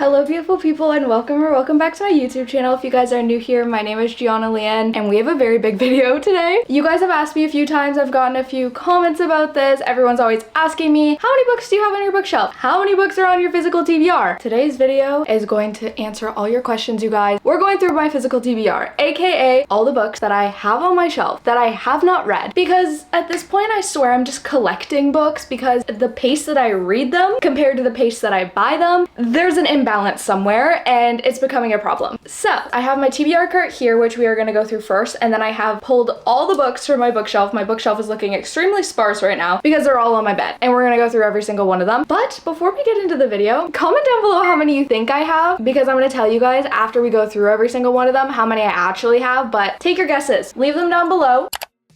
Hello beautiful people and welcome back to my YouTube channel. If you guys are new here, my name is Gianna Lian and we have a very big video today. You guys have asked me a few times, I've gotten a few comments about this. Everyone's always asking me, how many books do you have on your bookshelf? How many books are on your physical TBR? Today's video is going to answer all your questions, you guys. We're going through my physical TBR, aka all the books that I have on my shelf that I have not read, because at this point I swear I'm just collecting books because the pace that I read them compared to the pace that I buy them, there's an imbalance somewhere and it's becoming a problem. So I have my TBR cart here, which we are going to go through first, and then I have pulled all the books from my bookshelf. My bookshelf is looking extremely sparse right now because they're all on my bed, and we're going to go through every single one of them. But before we get into the video, comment down below how many you think I have, because I'm going to tell you guys after we go through every single one of them how many I actually have, but take your guesses. Leave them down below.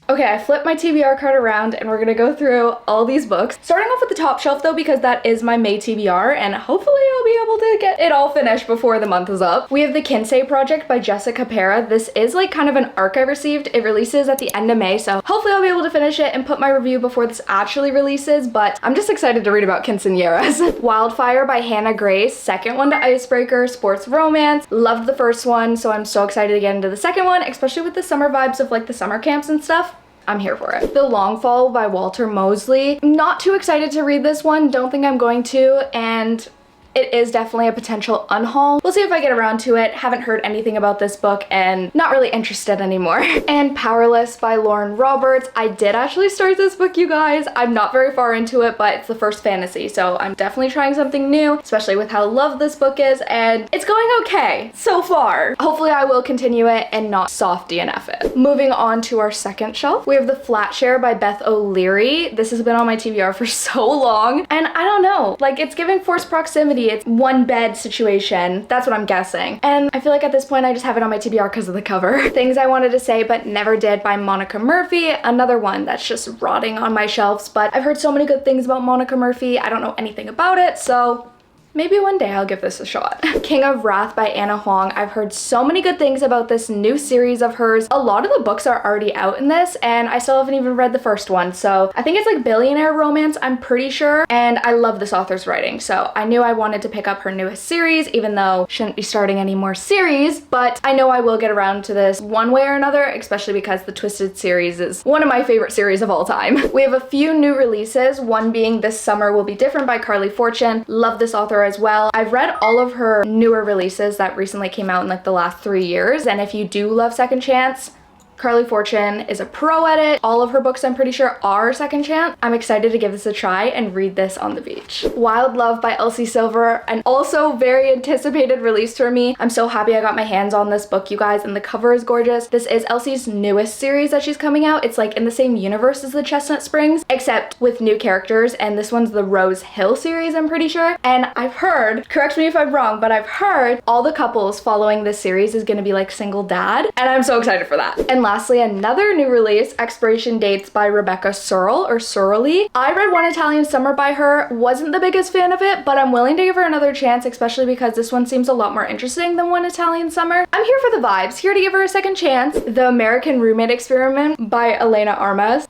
Okay, I flipped my TBR card around and we're gonna go through all these books. Starting off with the top shelf though, because that is my May TBR and hopefully I'll be able to get it all finished before the month is up. We have The Kinsey Project by Jessica Pera. This is like kind of an arc I received. It releases at the end of May, so hopefully I'll be able to finish it and put my review before this actually releases, but I'm just excited to read about quinceañeras. Wildfire by Hannah Grace, second one to Icebreaker, sports romance. Loved the first one, so I'm so excited to get into the second one, especially with the summer vibes of like the summer camps and stuff. I'm here for it. The Long Fall by Walter Mosley. Not too excited to read this one. Don't think I'm going to, and it is definitely a potential unhaul. We'll see if I get around to it. Haven't heard anything about this book and not really interested anymore. And Powerless by Lauren Roberts. I did actually start this book, you guys. I'm not very far into it, but it's the first fantasy, so I'm definitely trying something new, especially with how loved this book is, and it's going okay so far. Hopefully I will continue it and not soft DNF it. Moving on to our second shelf, we have The Flat Share by Beth O'Leary. This has been on my TBR for so long, and I don't know, like it's giving forced proximity. It's one bed situation. That's what I'm guessing. And I feel like at this point I just have it on my TBR because of the cover. Things I Wanted to Say But Never Did by Monica Murphy. Another one that's just rotting on my shelves, but I've heard so many good things about Monica Murphy. I don't know anything about it, so maybe one day I'll give this a shot. King of Wrath by Anna Huang. I've heard so many good things about this new series of hers. A lot of the books are already out in this, and I still haven't even read the first one. So I think it's like billionaire romance, I'm pretty sure. And I love this author's writing. So I knew I wanted to pick up her newest series, even though shouldn't be starting any more series, but I know I will get around to this one way or another, especially because the Twisted series is one of my favorite series of all time. We have a few new releases, one being This Summer Will Be Different by Carly Fortune. Love this author as well. I've read all of her newer releases that recently came out in like the last 3 years, and if you do love Second Chance, Carly Fortune is a pro at it. All of her books I'm pretty sure are Second Chance. I'm excited to give this a try and read this on the beach. Wild Love by Elsie Silver, and also very anticipated release for me. I'm so happy I got my hands on this book, you guys, and the cover is gorgeous. This is Elsie's newest series that she's coming out. It's like in the same universe as the Chestnut Springs, except with new characters, and this one's the Rose Hill series, I'm pretty sure. And I've heard, correct me if I'm wrong, but I've heard all the couples following this series is gonna be like single dad, and I'm so excited for that. And lastly, another new release, Expiration Dates by Rebecca Searle, or Searle. I read One Italian Summer by her, wasn't the biggest fan of it, but I'm willing to give her another chance, especially because this one seems a lot more interesting than One Italian Summer. I'm here for the vibes, here to give her a second chance. The American Roommate Experiment by Elena Armas.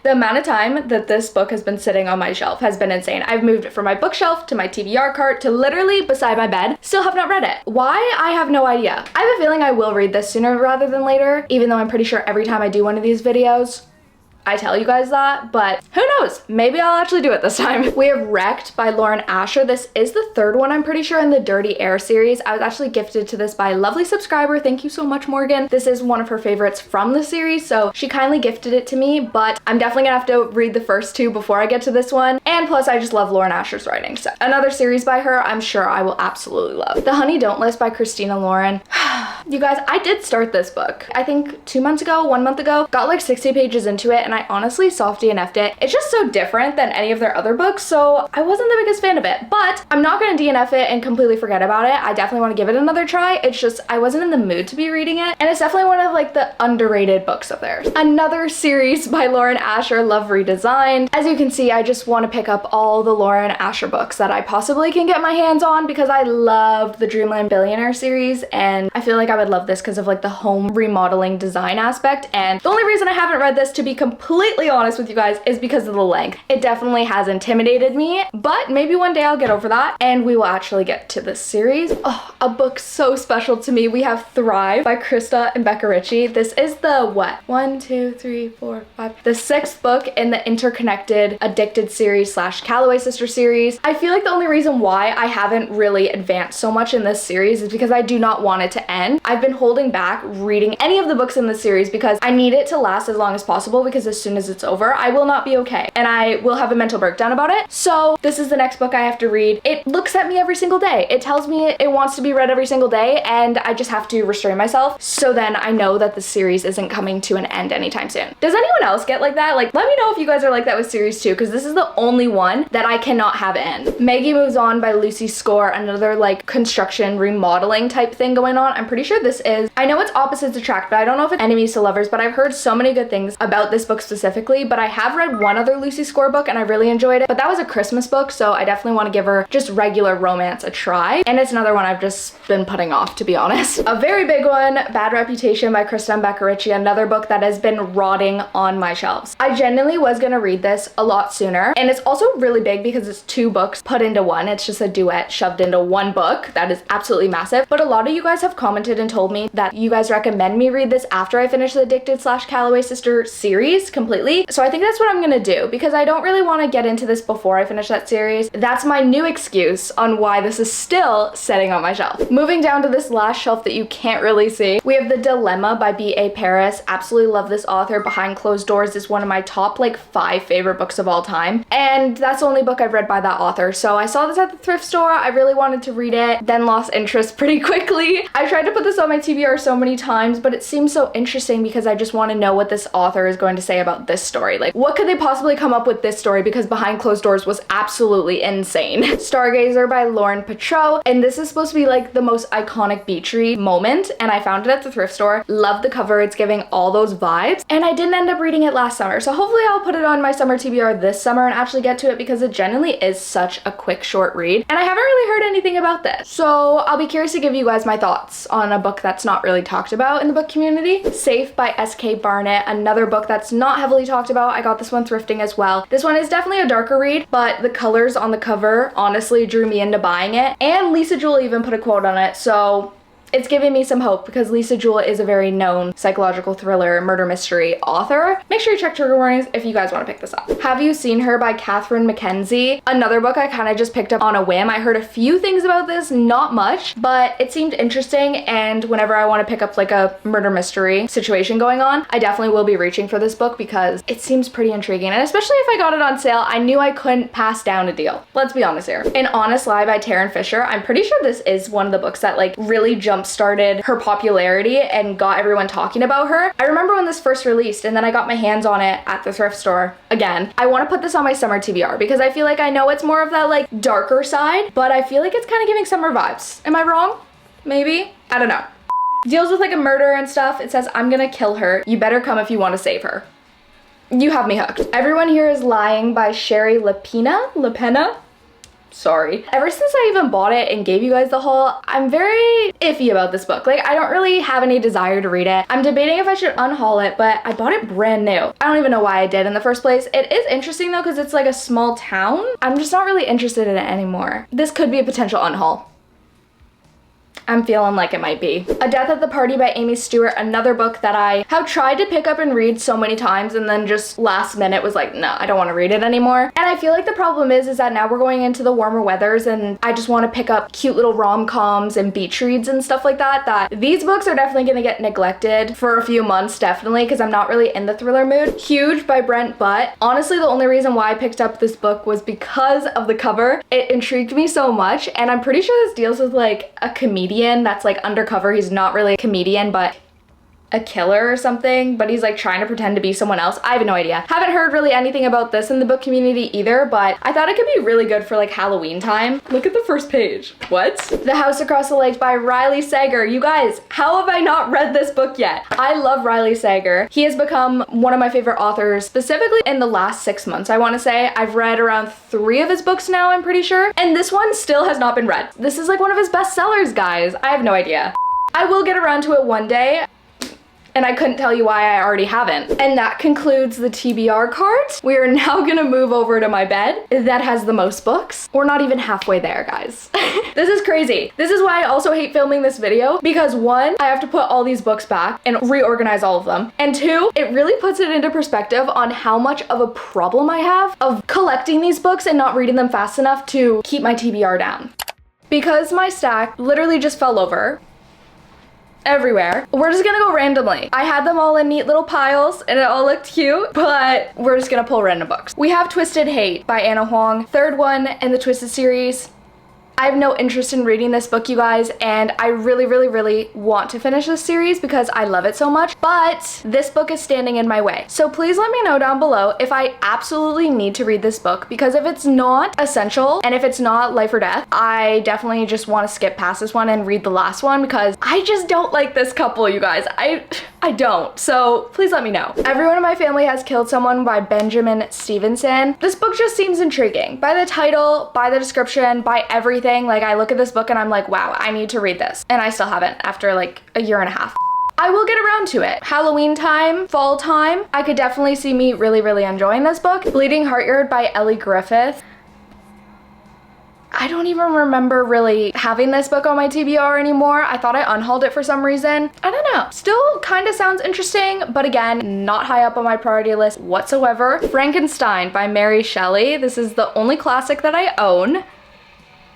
The amount of time that this book has been sitting on my shelf has been insane. I've moved it from my bookshelf to my TBR cart to literally beside my bed. Still have not read it. Why? I have no idea. I have a feeling I will read this sooner rather than later, even though I'm pretty sure every time I do one of these videos, I tell you guys that, but who knows? Maybe I'll actually do it this time. We have Wrecked by Lauren Asher. This is the third one, I'm pretty sure, in the Dirty Air series. I was actually gifted to this by a lovely subscriber. Thank you so much, Morgan. This is one of her favorites from the series, so she kindly gifted it to me, but I'm definitely gonna have to read the first two before I get to this one. And plus, I just love Lauren Asher's writing. So another series by her, I'm sure I will absolutely love. The Honey Don't List by Christina Lauren. You guys, I did start this book, I think 2 months ago, 1 month ago. Got like 60 pages into it, and I honestly soft DNF'd it. It's just so different than any of their other books, so I wasn't the biggest fan of it. But I'm not gonna DNF it and completely forget about it. I definitely want to give it another try. It's just I wasn't in the mood to be reading it, and it's definitely one of like the underrated books of theirs. Another series by Lauren Asher, Love Redesigned. As you can see, I just want to pick up all the Lauren Asher books that I possibly can get my hands on because I loved the Dreamland Billionaire series, and I feel like I would love this because of like the home remodeling design aspect. And the only reason I haven't read this, to be completely completely honest with you guys, is because of the length. It definitely has intimidated me, but maybe one day I'll get over that and we will actually get to this series. Oh, a book so special to me. We have Thrive by Krista and Becca Ritchie. This is the what? 1, 2, 3, 4, 5. The 6th book in the interconnected Addicted series / Calloway Sister series. I feel like the only reason why I haven't really advanced so much in this series is because I do not want it to end. I've been holding back reading any of the books in the series because I need it to last as long as possible, because as soon as it's over, I will not be okay and I will have a mental breakdown about it. So this is the next book I have to read. It looks at me every single day. It tells me it wants to be read every single day, and I just have to restrain myself, so then I know that the series isn't coming to an end anytime soon. Does anyone else get like that? Like, let me know if you guys are like that with series 2, because this is the only one that I cannot have end. Maggie Moves On by Lucy Score, another like construction remodeling type thing going on. I'm pretty sure this is, I know it's Opposites Attract, but I don't know if it's Enemies to Lovers, but I've heard so many good things about this book specifically. But I have read one other Lucy Score book and I really enjoyed it, but that was a Christmas book, so I definitely want to give her just regular romance a try. And it's another one I've just been putting off, to be honest. A very big one, Bad Reputation by Krista and Becca Ritchie, another book that has been rotting on my shelves. I genuinely was gonna read this a lot sooner, and it's also really big because it's 2 books put into one. It's just a duet shoved into one book. That is absolutely massive. But a lot of you guys have commented and told me that you guys recommend me read this after I finish the Addicted / Calloway Sister series completely. So I think that's what I'm gonna do, because I don't really want to get into this before I finish that series. That's my new excuse on why this is still sitting on my shelf. Moving down to this last shelf that you can't really see, we have The Dilemma by B.A. Paris. Absolutely love this author. Behind Closed Doors is one of my top like 5 favorite books of all time, and that's the only book I've read by that author. So I saw this at the thrift store. I really wanted to read it, then lost interest pretty quickly. I tried to put this on my TBR so many times, but it seems so interesting because I just want to know what this author is going to say about this story. Like, what could they possibly come up with this story, because Behind Closed Doors was absolutely insane. Stargazer by Lauren Petro, and this is supposed to be like the most iconic beach read moment, and I found it at the thrift store. Love the cover. It's giving all those vibes, and I didn't end up reading it last summer, so hopefully I'll put it on my summer TBR this summer and actually get to it, because it genuinely is such a quick short read, and I haven't really heard anything about this. So I'll be curious to give you guys my thoughts on a book that's not really talked about in the book community. Safe by S.K. Barnett, another book that's not heavily talked about. I got this one thrifting as well. This one is definitely a darker read, but the colors on the cover honestly drew me into buying it, and Lisa Jewell even put a quote on it, so it's giving me some hope, because Lisa Jewell is a very known psychological thriller murder mystery author. Make sure you check trigger warnings if you guys want to pick this up. Have You Seen Her by Catherine Mackenzie, another book I kind of just picked up on a whim. I heard a few things about this, not much, but it seemed interesting, and whenever I want to pick up like a murder mystery situation going on, I definitely will be reaching for this book because it seems pretty intriguing, and especially if I got it on sale, I knew I couldn't pass down a deal. Let's be honest here. An Honest Lie by Taryn Fisher. I'm pretty sure this is one of the books that like really jump-started her popularity and got everyone talking about her. I remember when this first released, and then I got my hands on it at the thrift store again. I want to put this on my summer TBR because I feel like I know it's more of that like darker side, but I feel like it's kind of giving summer vibes. Am I wrong? Maybe? I don't know. Deals with like a murder and stuff. It says, I'm gonna kill her. You better come if you want to save her. You have me hooked. Everyone Here Is Lying by Sherry LaPena. Sorry. Ever since I even bought it and gave you guys the haul, I'm very iffy about this book. Like, I don't really have any desire to read it. I'm debating if I should unhaul it, but I bought it brand new. I don't even know why I did in the first place. It is interesting though, because it's like a small town. I'm just not really interested in it anymore. This could be a potential unhaul. I'm feeling like it might be. A Death at the Party by Amy Stewart, another book that I have tried to pick up and read so many times, and then just last minute was like, no, I don't want to read it anymore. And I feel like the problem is that now we're going into the warmer weathers, and I just want to pick up cute little rom-coms and beach reads and stuff like that, that these books are definitely going to get neglected for a few months, definitely, because I'm not really in the thriller mood. Huge by Brent Butt. Honestly, the only reason why I picked up this book was because of the cover. It intrigued me so much, and I'm pretty sure this deals with like a comedian that's like undercover. He's not really a comedian, but a killer or something, but he's like trying to pretend to be someone else. I have no idea. Haven't heard really anything about this in the book community either, but I thought it could be really good for like Halloween time. Look at the first page. What? The House Across the Lake by Riley Sager. You guys, how have I not read this book yet? I love Riley Sager. He has become one of my favorite authors, specifically in the last 6 months, I want to say. I've read around 3 of his books now, I'm pretty sure, and this one still has not been read. This is like one of his bestsellers, guys. I have no idea. I will get around to it one day. and I couldn't tell you why I already haven't. And that concludes the TBR cards. We are now gonna move over to my bed that has the most books. We're not even halfway there, guys. This is crazy. This is why I also hate filming this video, because one, I have to put all these books back and reorganize all of them. And two, it really puts it into perspective on how much of a problem I have of collecting these books and not reading them fast enough to keep my TBR down. Because my stack literally just fell over everywhere, we're just gonna go randomly. I had them all in neat little piles and it all looked cute, but we're just gonna pull random books. We have Twisted Hate by Anna Huang, third one in the Twisted series. I have no interest in reading this book, you guys, and I really, really, really want to finish this series because I love it so much, but this book is standing in my way. So please let me know down below if I absolutely need to read this book, because if it's not essential and if it's not life or death, I definitely just want to skip past this one and read the last one, because I just don't like this couple, you guys. I don't. So please let me know. Everyone in My Family Has Killed Someone by Benjamin Stevenson. This book just seems intriguing. By the title, by the description, by everything. Like, I look at this book and I'm like, wow, I need to read this. And I still haven't after like a year and a half. I will get around to it. Halloween time, fall time, I could definitely see me really, really enjoying this book. Bleeding Heartyard by Ellie Griffith. I don't even remember really having this book on my TBR anymore. I thought I unhauled it for some reason. I don't know. Still kind of sounds interesting, but again, not high up on my priority list whatsoever. Frankenstein by Mary Shelley. This is the only classic that I own,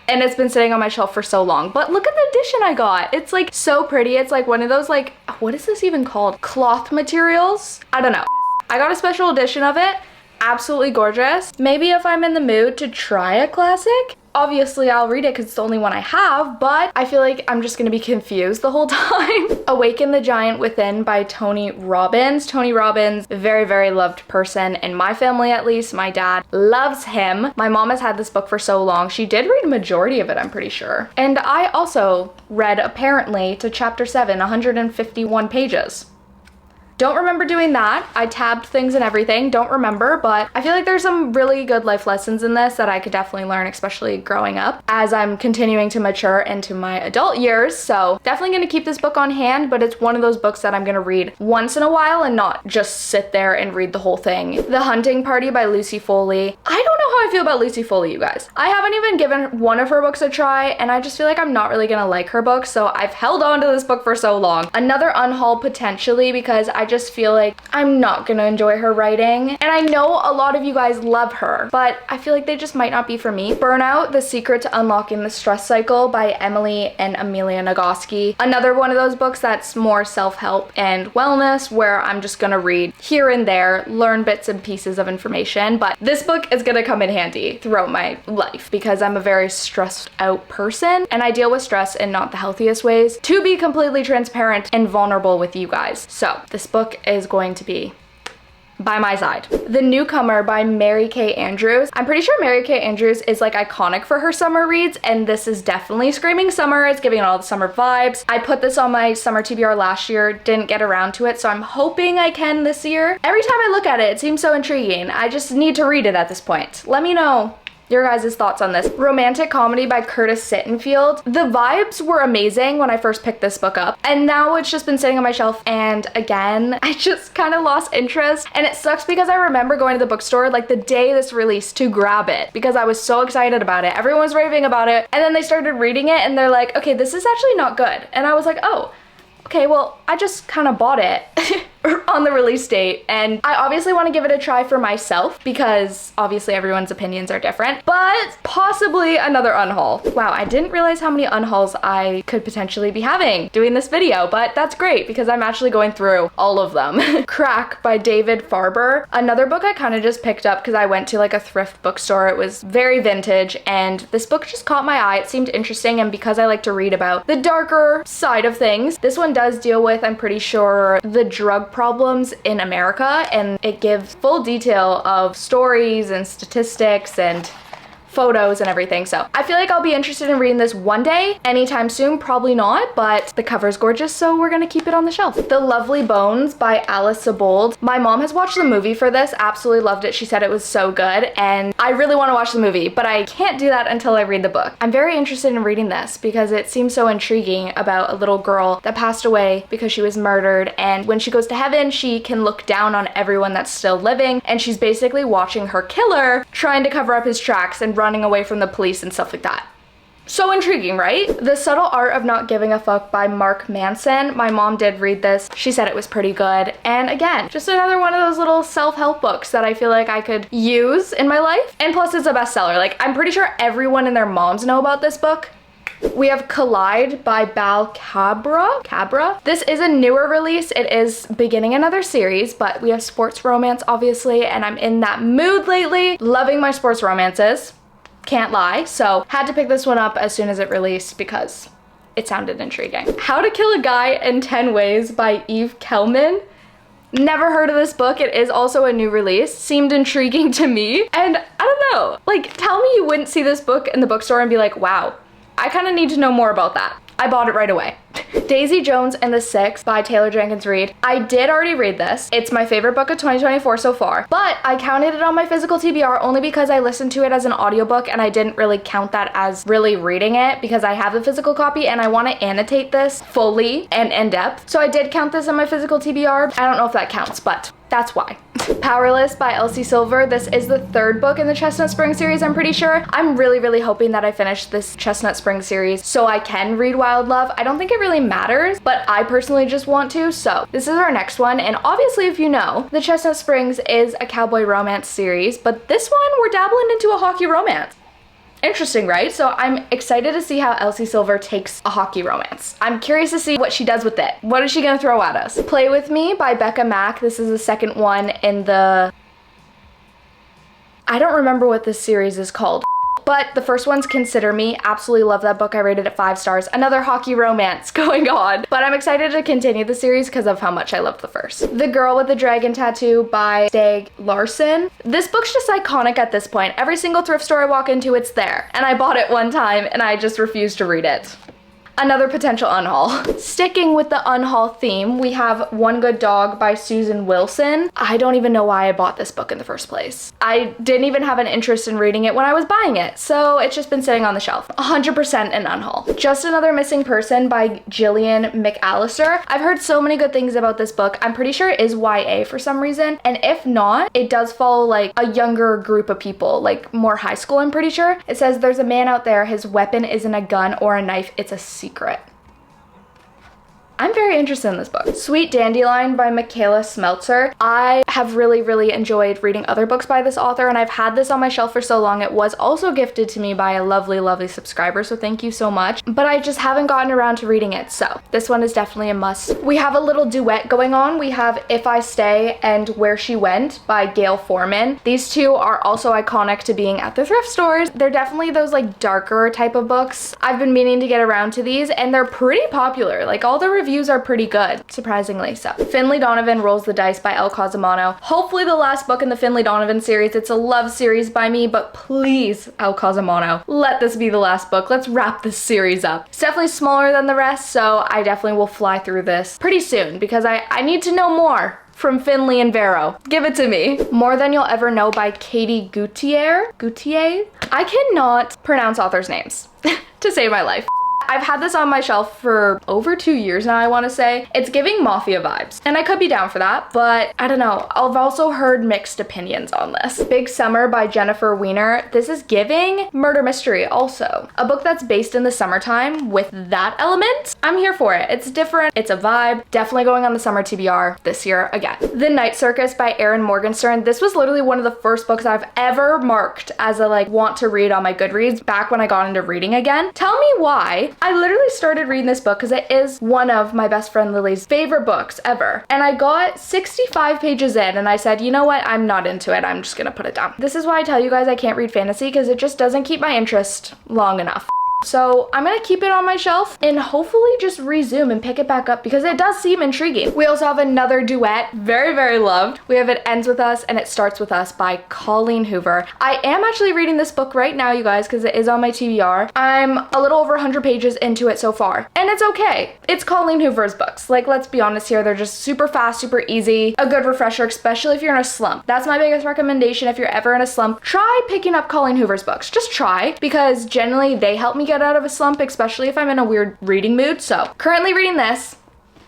and it's been sitting on my shelf for so long. But look at the edition I got. It's like so pretty. It's like one of those, like, what is this even called? Cloth materials? I don't know. I got a special edition of it. Absolutely gorgeous. Maybe if I'm in the mood to try a classic, obviously I'll read it because it's the only one I have, but I feel like I'm just gonna be confused the whole time. Awaken the Giant Within by Tony Robbins. Tony Robbins, very, very loved person in my family, at least. My dad loves him. My mom has had this book for so long. She did read a majority of it, I'm pretty sure. And I also read, apparently, to chapter 7, 151 pages. Don't remember doing that. I tabbed things and everything, don't remember, but I feel like there's some really good life lessons in this that I could definitely learn, especially growing up as I'm continuing to mature into my adult years. So definitely gonna keep this book on hand, but it's one of those books that I'm gonna read once in a while and not just sit there and read the whole thing. The Hunting Party by Lucy Foley. I don't know how I feel about Lucy Foley, you guys. I haven't even given one of her books a try, and I just feel like I'm not really gonna like her books, so I've held on to this book for so long. Another unhaul potentially, because I just feel like I'm not gonna enjoy her writing. And I know a lot of you guys love her, but I feel like they just might not be for me. Burnout, The Secret to Unlocking the Stress Cycle by Emily and Amelia Nagoski. Another one of those books that's more self-help and wellness, where I'm just gonna read here and there, learn bits and pieces of information, but this book is gonna come in handy throughout my life because I'm a very stressed out person and I deal with stress in not the healthiest ways, to be completely transparent and vulnerable with you guys. So this book is going to be by my side. The Newcomer by Mary Kay Andrews. I'm pretty sure Mary Kay Andrews is like iconic for her summer reads, and this is definitely screaming summer. It's giving it all the summer vibes. I put this on my summer TBR last year, didn't get around to it, so I'm hoping I can this year. Every time I look at it seems so intriguing. I just need to read it at this point. Let me know your guys' thoughts on this. Romantic Comedy by Curtis Sittenfeld. The vibes were amazing when I first picked this book up, and now it's just been sitting on my shelf, and again, I just kind of lost interest. And it sucks because I remember going to the bookstore like the day this released to grab it because I was so excited about it. Everyone was raving about it, and then they started reading it and they're like, okay, this is actually not good. And I was like, oh, okay, well, I just kind of bought it on the release date, and I obviously want to give it a try for myself because obviously everyone's opinions are different, but possibly another unhaul. Wow, I didn't realize how many unhauls I could potentially be having doing this video, but that's great because I'm actually going through all of them. Crack by David Farber. Another book I kind of just picked up because I went to like a thrift bookstore. It was very vintage, and this book just caught my eye. It seemed interesting, and because I like to read about the darker side of things, this one does deal with, I'm pretty sure, the drug problems in America, and it gives full detail of stories and statistics and photos and everything. So I feel like I'll be interested in reading this one day. Anytime soon, probably not, but the cover's gorgeous, so we're gonna keep it on the shelf. The Lovely Bones by Alice Sebold. My mom has watched the movie for this, absolutely loved it. She said it was so good, and I really want to watch the movie, but I can't do that until I read the book. I'm very interested in reading this because it seems so intriguing about a little girl that passed away because she was murdered, and when she goes to heaven, she can look down on everyone that's still living, and she's basically watching her killer trying to cover up his tracks and running away from the police and stuff like that. So intriguing, right? The Subtle Art of Not Giving a Fuck by Mark Manson. My mom did read this. She said it was pretty good. And again, just another one of those little self-help books that I feel like I could use in my life. And plus it's a bestseller. Like, I'm pretty sure everyone and their moms know about this book. We have Collide by Bal Cabra. This is a newer release. It is beginning another series, but we have sports romance, obviously, and I'm in that mood lately. Loving my sports romances. Can't lie. So had to pick this one up as soon as it released because it sounded intriguing. How to Kill a Guy in 10 Ways by Eve Kelman. Never heard of this book. It is also a new release. Seemed intriguing to me. And I don't know, like, tell me you wouldn't see this book in the bookstore and be like, wow, I kind of need to know more about that. I bought it right away. Daisy Jones and the Six by Taylor Jenkins Reid. I did already read this. It's my favorite book of 2024 so far, but I counted it on my physical TBR only because I listened to it as an audiobook and I didn't really count that as really reading it because I have the physical copy and I want to annotate this fully and in depth. So I did count this on my physical TBR. I don't know if that counts, but that's why. Powerless by Elsie Silver. This is the third book in the Chestnut Spring series, I'm pretty sure. I'm really hoping that I finish this Chestnut Spring series so I can read Wild Love. I don't think it really matters, but I personally just want to. So this is our next one. And obviously, if you know, the Chestnut Springs is a cowboy romance series, but this one we're dabbling into a hockey romance. Interesting, right? So I'm excited to see how Elsie Silver takes a hockey romance. I'm curious to see what she does with it. What is she gonna throw at us? Play With Me by Becca Mack. This is the second one in the... I don't remember what this series is called. But the first one's Consider Me. Absolutely love that book. I rated it 5 stars. Another hockey romance going on. But I'm excited to continue the series because of how much I loved the first. The Girl with the Dragon Tattoo by Steg Larson. This book's just iconic at this point. Every single thrift store I walk into, it's there. And I bought it one time and I just refused to read it. Another potential unhaul. Sticking with the unhaul theme, we have One Good Dog by Susan Wilson. I don't even know why I bought this book in the first place. I didn't even have an interest in reading it when I was buying it, so it's just been sitting on the shelf. 100% an unhaul. Just Another Missing Person by Gillian McAllister. I've heard so many good things about this book. I'm pretty sure it is YA for some reason, and if not, it does follow like a younger group of people, like more high school, I'm pretty sure. It says there's a man out there, his weapon isn't a gun or a knife, it's a secret. I'm very interested in this book. Sweet Dandelion by Michaela Smeltzer. I have really enjoyed reading other books by this author, and I've had this on my shelf for so long. It was also gifted to me by a lovely subscriber, so thank you so much. But I just haven't gotten around to reading it, so this one is definitely a must. We have a little duet going on. We have If I Stay and Where She Went by Gail Foreman. These two are also iconic to being at the thrift stores. They're definitely those like darker type of books. I've been meaning to get around to these, and they're pretty popular. Like, all the reviews are pretty good, surprisingly so. Finley Donovan Rolls the Dice by Elle Cosimano. Hopefully the last book in the Finley Donovan series. It's a love series by me, but please, Elle Cosimano, let this be the last book. Let's wrap this series up. It's definitely smaller than the rest, so I definitely will fly through this pretty soon because I need to know more from Finley and Vero. Give it to me. More Than You'll Ever Know by Katie Gautier. I cannot pronounce authors' names to save my life. I've had this on my shelf for over 2 years now, I want to say. It's giving Mafia vibes, and I could be down for that, but I don't know. I've also heard mixed opinions on this. Big Summer by Jennifer Weiner. This is giving murder mystery also. A book that's based in the summertime with that element. I'm here for it. It's different. It's a vibe. Definitely going on the summer TBR this year again. The Night Circus by Erin Morgenstern. This was literally one of the first books I've ever marked as a like want to read on my Goodreads back when I got into reading again. Tell me why. I literally started reading this book because it is one of my best friend Lily's favorite books ever. And I got 65 pages in and I said, you know what? I'm not into it. I'm just gonna put it down. This is why I tell you guys I can't read fantasy because it just doesn't keep my interest long enough. So I'm gonna keep it on my shelf and hopefully just resume and pick it back up because it does seem intriguing. We also have another duet, very, very loved. We have It Ends With Us and It Starts With Us by Colleen Hoover. I am actually reading this book right now, you guys, because it is on my TBR. I'm a little over 100 pages into it so far, and it's okay. It's Colleen Hoover's books. Like, let's be honest here, they're just super fast, super easy, a good refresher, especially if you're in a slump. That's my biggest recommendation. If you're ever in a slump, try picking up Colleen Hoover's books. Just try, because generally they help me get out of a slump, especially if I'm in a weird reading mood. So currently reading this,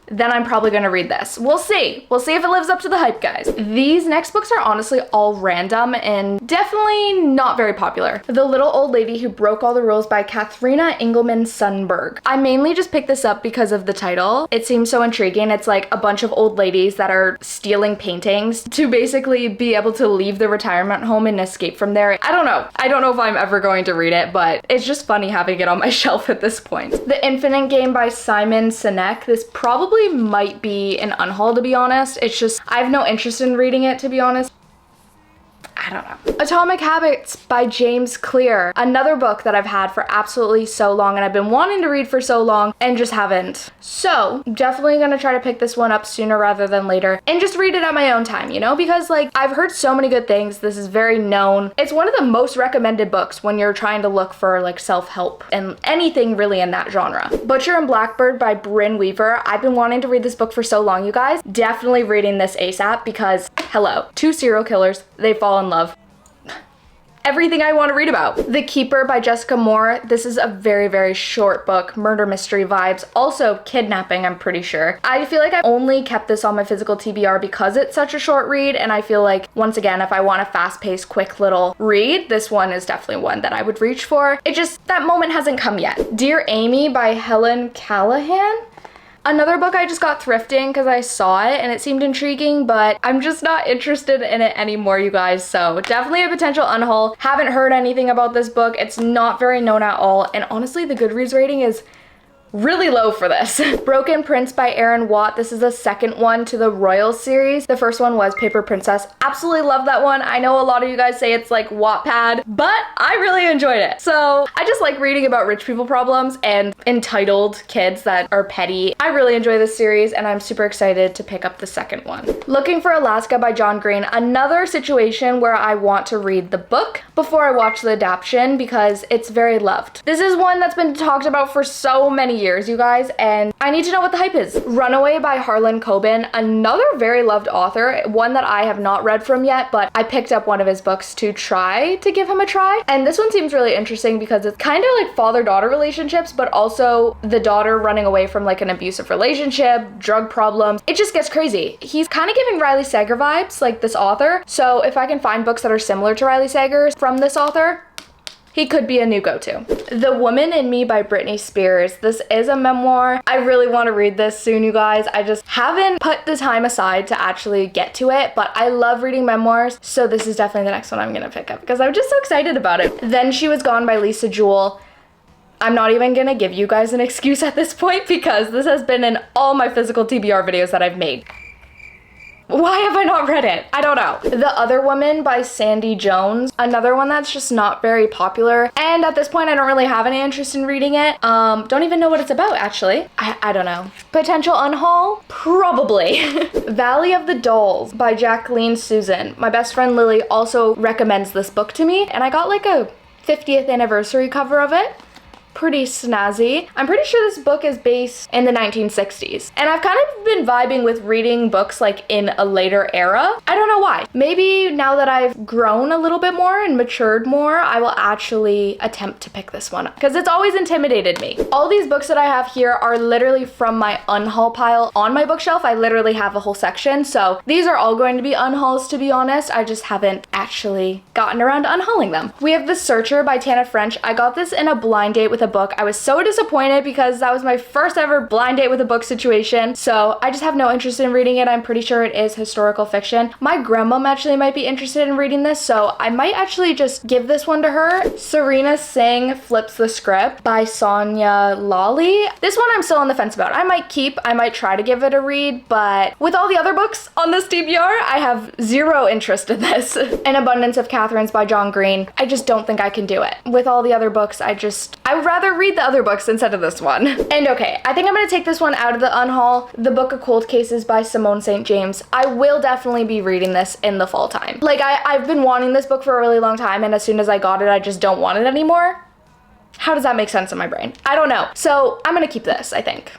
then I'm probably gonna read this. We'll see. We'll see if it lives up to the hype, guys. These next books are honestly all random and definitely not very popular. The Little Old Lady Who Broke All the Rules by Katharina Engelman Sundberg. I mainly just picked this up because of the title. It seems so intriguing. It's like a bunch of old ladies that are stealing paintings to basically be able to leave the retirement home and escape from there. I don't know. I don't know if I'm ever going to read it, but it's just funny having it on my shelf at this point. The Infinite Game by Simon Sinek. This probably might be an unhaul, to be honest. It's just, I have no interest in reading it, to be honest. I don't know. Atomic Habits by James Clear. Another book that I've had for absolutely so long and I've been wanting to read for so long and just haven't. So definitely gonna try to pick this one up sooner rather than later and just read it at my own time, you know, because like I've heard so many good things. This is very known. It's one of the most recommended books when you're trying to look for like self-help and anything really in that genre. Butcher and Blackbird by Bryn Weaver. I've been wanting to read this book for so long, you guys. Definitely reading this ASAP because hello, 2 serial killers, they fall in love. Everything I want to read about. The Keeper by Jessica Moore. This is a very, very short book, murder mystery vibes, also kidnapping, I'm pretty sure. I feel like I've only kept this on my physical TBR because it's such a short read, and I feel like, once again, if I want a fast-paced, quick little read, this one is definitely one that I would reach for. It just, that moment hasn't come yet. Dear Amy by Helen Callahan. Another book I just got thrifting because I saw it and it seemed intriguing, but I'm just not interested in it anymore, you guys. So definitely a potential unhaul. Haven't heard anything about this book. It's not very known at all. And honestly, the Goodreads rating is really low for this. Broken Prince by Erin Watt. This is the second one to the Royal series. The first one was Paper Princess. Absolutely love that one. I know a lot of you guys say it's like Wattpad, but I really enjoyed it. So I just like reading about rich people problems and entitled kids that are petty. I really enjoy this series and I'm super excited to pick up the second one. Looking for Alaska by John Green. Another situation where I want to read the book before I watch the adaptation because it's very loved. This is one that's been talked about for so many years, you guys, and I need to know what the hype is. Runaway by Harlan Coben, another very loved author, one that I have not read from yet, but I picked up one of his books to try to give him a try. And this one seems really interesting because it's kind of like father-daughter relationships, but also the daughter running away from like an abusive relationship, drug problems. It just gets crazy. He's kind of giving Riley Sager vibes, like this author. So if I can find books that are similar to Riley Sager's from this author, he could be a new go-to. The Woman in Me by Britney Spears. This is a memoir. I really want to read this soon, you guys. I just haven't put the time aside to actually get to it, but I love reading memoirs, so this is definitely the next one I'm gonna pick up because I'm just so excited about it. Then She Was Gone by Lisa Jewell. I'm not even gonna give you guys an excuse at this point because this has been in all my physical TBR videos that I've made. Why have I not read it? I don't know. The Other Woman by Sandy Jones. Another one that's just not very popular. And at this point, I don't really have any interest in reading it. Don't even know what it's about, actually. I don't know. Potential unhaul? Probably. Valley of the Dolls by Jacqueline Susan. My best friend Lily also recommends this book to me. And I got like a 50th anniversary cover of it. Pretty snazzy. I'm pretty sure this book is based in the 1960s. And I've kind of been vibing with reading books like in a later era. I don't know why. Maybe now that I've grown a little bit more and matured more, I will actually attempt to pick this one up because it's always intimidated me. All these books that I have here are literally from my unhaul pile on my bookshelf. I literally have a whole section. So these are all going to be unhauls, to be honest. I just haven't actually gotten around to unhauling them. We have The Searcher by Tana French. I got this in a blind date with a book. I was so disappointed because that was my first ever blind date with a book situation. So I just have no interest in reading it. I'm pretty sure it is historical fiction. My grandmom actually might be interested in reading this, so I might actually just give this one to her. Serena Singh Flips the Script by Sonia Lawley. This one I'm still on the fence about. I might try to give it a read, but with all the other books on this TBR, I have zero interest in this. An Abundance of Catherines by John Green. I just don't think I can do it. With all the other books, I would rather rather read the other books instead of this one. And okay, I think I'm gonna take this one out of the unhaul. The Book of Cold Cases by Simone St. James. I will definitely be reading this in the fall time. Like, I've been wanting this book for a really long time, and as soon as I got it, I just don't want it anymore. How does that make sense in my brain? I don't know. So I'm gonna keep this, I think.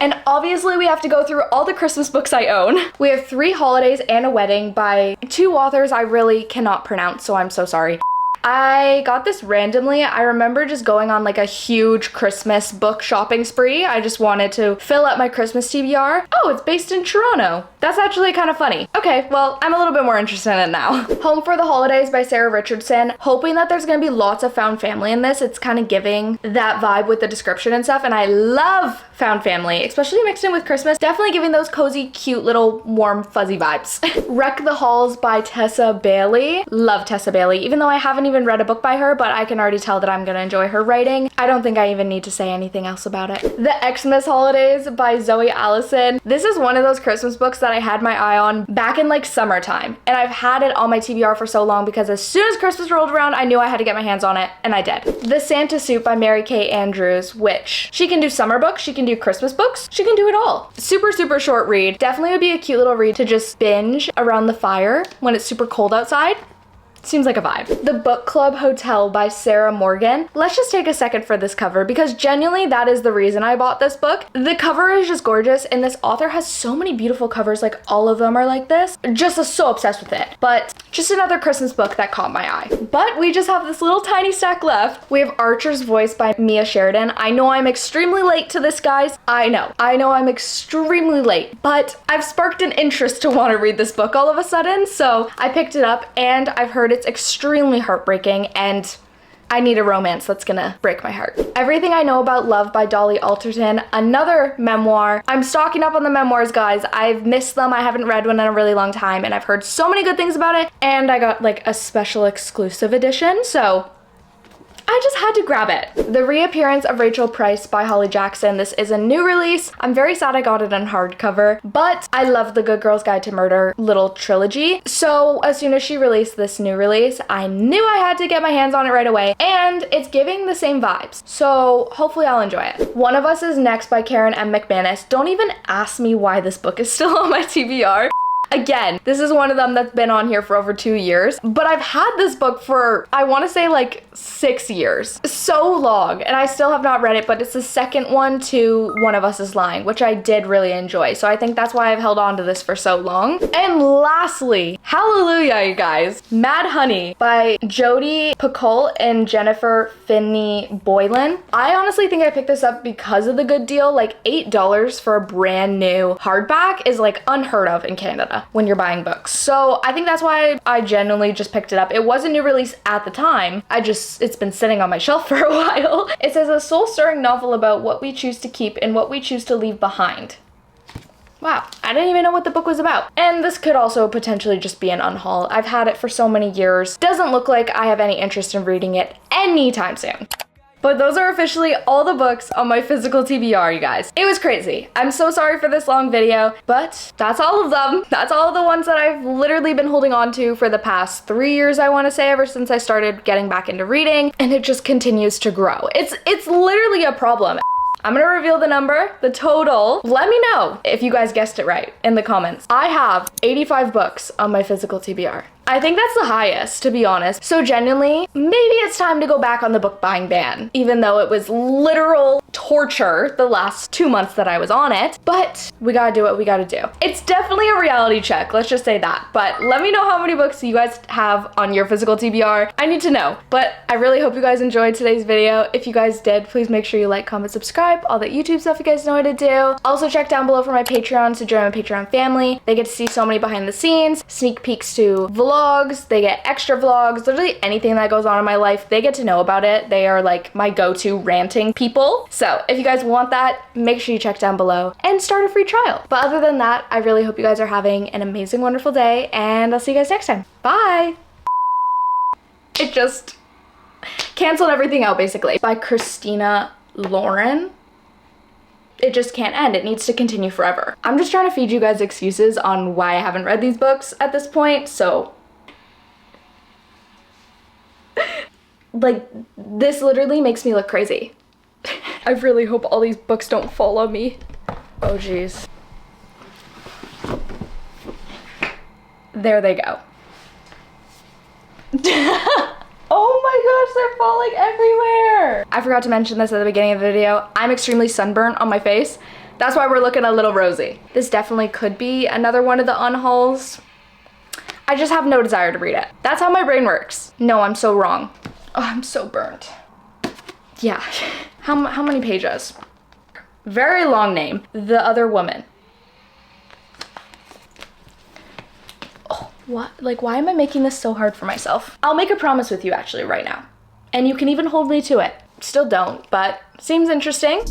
And obviously we have to go through all the Christmas books I own. We have 3 Holidays and a Wedding by 2 authors I really cannot pronounce, so I'm so sorry. I got this randomly. I remember just going on like a huge Christmas book shopping spree. I just wanted to fill up my Christmas TBR. Oh, it's based in Toronto. That's actually kind of funny. Okay, well, I'm a little bit more interested in it now. Home for the Holidays by Sarah Richardson. Hoping that there's gonna be lots of found family in this. It's kind of giving that vibe with the description and stuff, and I love found family, especially mixed in with Christmas. Definitely giving those cozy, cute, little warm, fuzzy vibes. Wreck the Halls by Tessa Bailey. Love Tessa Bailey, even though I haven't even read a book by her, but I can already tell that I'm gonna enjoy her writing. I don't think I even need to say anything else about it. The Xmas Holidays by Zoe Allison. This is one of those Christmas books that I had my eye on back in like summertime, and I've had it on my TBR for so long because as soon as Christmas rolled around, I knew I had to get my hands on it, and I did. The Santa Suit by Mary Kay Andrews, which she can do summer books, she can do Christmas books, she can do it all. Super, super short read. Definitely would be a cute little read to just binge around the fire when it's super cold outside. Seems like a vibe. The Book Club Hotel by Sarah Morgan. Let's just take a second for this cover because genuinely that is the reason I bought this book. The cover is just gorgeous and this author has so many beautiful covers, like all of them are like this. Just so obsessed with it. But just another Christmas book that caught my eye. But we just have this little tiny stack left. We have Archer's Voice by Mia Sheridan. I know I'm extremely late to this, guys. I know I'm extremely late, but I've sparked an interest to want to read this book all of a sudden, so I picked it up and I've heard it's extremely heartbreaking and I need a romance that's gonna break my heart. Everything I Know About Love by Dolly Alderton, another memoir. I'm stocking up on the memoirs, guys. I've missed them. I haven't read one in a really long time and I've heard so many good things about it, and I got like a special exclusive edition, so I just had to grab it. The Reappearance of Rachel Price by Holly Jackson. This is a new release. I'm very sad I got it on hardcover, but I love the Good Girl's Guide to Murder little trilogy. So as soon as she released this new release, I knew I had to get my hands on it right away, and it's giving the same vibes. So hopefully I'll enjoy it. One of Us Is Next by Karen M. McManus. Don't even ask me why this book is still on my TBR. Again, this is one of them that's been on here for over 2 years, but I've had this book for, I want to say like 6 years. So long, and I still have not read it, but it's the second one to One of Us Is Lying, which I did really enjoy. So I think that's why I've held on to this for so long. And lastly, hallelujah, you guys, Mad Honey by Jodi Picoult and Jennifer Finney Boylan. I honestly think I picked this up because of the good deal. Like $8 for a brand new hardback is like unheard of in Canada when you're buying books. So I think that's why I genuinely just picked it up. It was a new release at the time. It's been sitting on my shelf for a while. It says a soul-stirring novel about what we choose to keep and what we choose to leave behind. Wow, I didn't even know what the book was about. And this could also potentially just be an unhaul. I've had it for so many years. Doesn't look like I have any interest in reading it anytime soon. But those are officially all the books on my physical TBR, you guys. It was crazy. I'm so sorry for this long video, but that's all of them. That's all of the ones that I've literally been holding on to for the past 3 years, I want to say, ever since I started getting back into reading, and it just continues to grow. It's literally a problem. I'm gonna reveal the number, the total. Let me know if you guys guessed it right in the comments. I have 85 books on my physical TBR. I think that's the highest, to be honest. So genuinely, maybe it's time to go back on the book buying ban, even though it was literal torture the last 2 months that I was on it. But we gotta do what we gotta do. It's definitely a reality check, let's just say that. But let me know how many books you guys have on your physical TBR. I need to know. But I really hope you guys enjoyed today's video. If you guys did, please make sure you like, comment, subscribe, all that YouTube stuff you guys know what to do. Also check down below for my Patreon to join my Patreon family. They get to see so many behind the scenes, sneak peeks to vlogs, they get extra vlogs, literally anything that goes on in my life, they get to know about it. They are like my go-to ranting people. So if you guys want that, make sure you check down below and start a free trial. But other than that, I really hope you guys are having an amazing, wonderful day, and I'll see you guys next time. Bye! It just canceled everything out, basically. By Christina Lauren. It just can't end. It needs to continue forever. I'm just trying to feed you guys excuses on why I haven't read these books at this point, so Like, this literally makes me look crazy. I really hope all these books don't follow me. Oh geez. There they go. Oh my gosh, they're falling everywhere. I forgot to mention this at the beginning of the video. I'm extremely sunburnt on my face. That's why we're looking a little rosy. This definitely could be another one of the unhauls. I just have no desire to read it. That's how my brain works. No, I'm so wrong. Oh, I'm so burnt. Yeah. How many pages? Very long name. The Other Woman. Oh, what? Like, why am I making this so hard for myself? I'll make a promise with you actually right now. And you can even hold me to it. Still don't, but seems interesting.